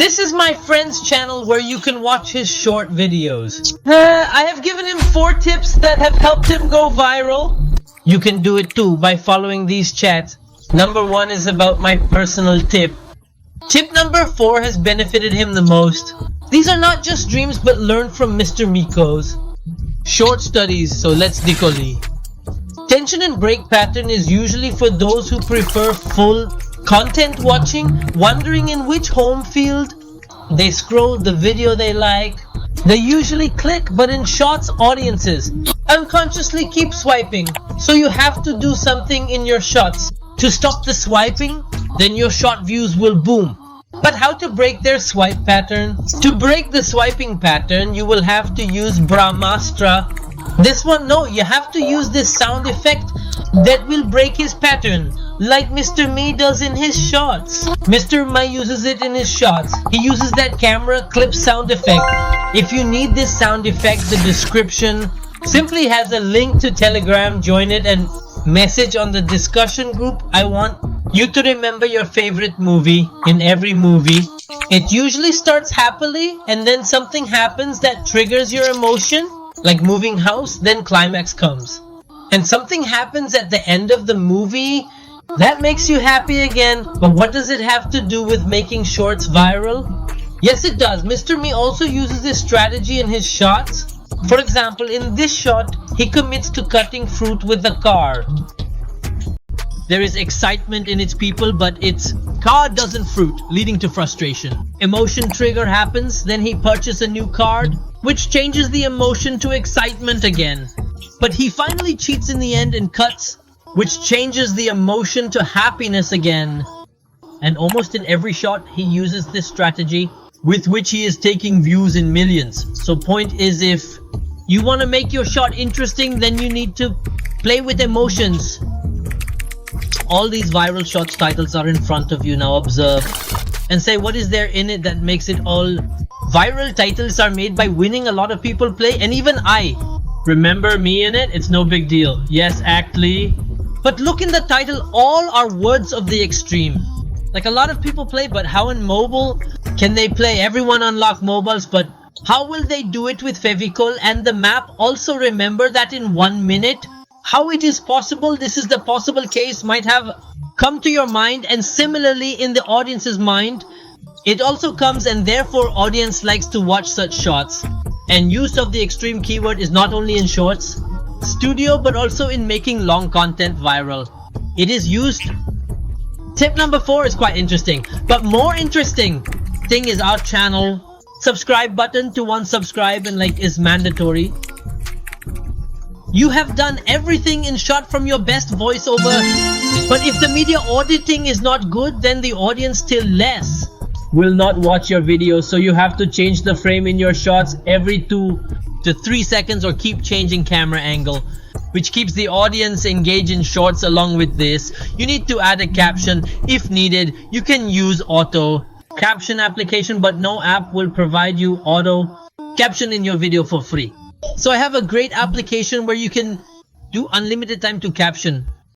This is my friend's channel where you can watch his short videos. I have given him 4 tips that have helped him go viral. You can do it too by following these chats. Number 1 is about my personal tip. Tip number 4 has benefited him the most. These are not just dreams but learned from Mr. Miko's short studies, so let's decoli. Tension and break pattern is usually for those who prefer full content watching, wondering in which home field they scroll the video they like. They usually click, but in shorts audiences unconsciously keep swiping, so you have to do something in your shots to stop the swiping, then your short views will boom. But how to break their swipe pattern? To break the swiping pattern, you will have to use Brahmastra. This one, no, you have to use this sound effect that will break his pattern, like Mr. Me does in his shots. Mr. Me uses it in his shots. He uses that camera clip sound effect. If you need this sound effect, the description simply has a link to Telegram. Join it and message on the discussion group. I want you to remember your favorite movie in every movie. It usually starts happily and then something happens that triggers your emotion, like moving house, then climax comes. And something happens at the end of the movie that makes you happy again. But what does it have to do with making shorts viral? Yes, it does. Mr. Me also uses this strategy in his shots. For example, in this shot, he commits to cutting fruit with a car. There is excitement in its people, but its car doesn't fruit, leading to frustration. Emotion trigger happens, then he purchases a new card, which changes the emotion to excitement again. But he finally cheats in the end and cuts, which changes the emotion to happiness again. And almost in every shot, he uses this strategy, with which he is taking views in millions. So point is, if you want to make your shot interesting, then you need to play with emotions. All these viral shots titles are in front of you now. Observe and say what is there in it that makes it all viral. Titles are made by winning a lot of people play, and even I remember me in it. It's no big deal. Yes, actually. But look in the title, all are words of the extreme. Like a lot of people play, but how in mobile can they play? Everyone unlock mobiles, but how will they do it with Fevicol and the map? Also remember that in 1 minute, how it is possible, this is the possible case, might have come to your mind, and similarly in the audience's mind, it also comes, and therefore audience likes to watch such shots. And use of the extreme keyword is not only in shorts, studio, but also in making long content viral. It is used. Tip number 4 is quite interesting, but more interesting thing is our channel subscribe button. To unsubscribe and is mandatory. You have done everything in shot from your best voiceover, but if the media auditing is not good, then the audience still less will not watch your videos. So you have to change the frame in your shots every 2 to 3 seconds, or keep changing camera angle, which keeps the audience engaged in shorts. Along with this, you need to add a caption if needed. You can use auto caption application, but no app will provide you auto caption in your video for free. So I have a great application where you can do unlimited time to caption.